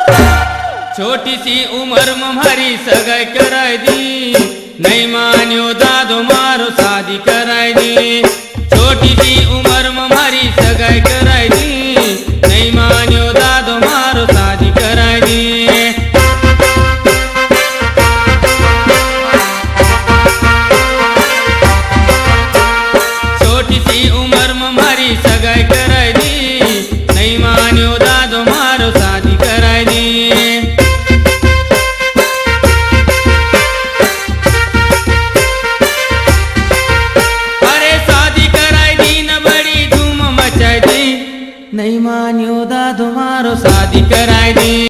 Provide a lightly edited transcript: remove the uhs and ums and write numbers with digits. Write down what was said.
छोटी सी उम्र में मारी सगाई कराई दी, नहीं मान्यो दादो मारो शादी कराई दी। छोटी सी उम्र में मारी सगाई कराई दी, नहीं मान्यो दादो मारो शादी कराई दी। छोटी सी उम्र में मारी सगाई कराई दी, नहीं मान्यो दादो मारो शादी कराई दी। नहीं मान्यो दादो मारो शादी करा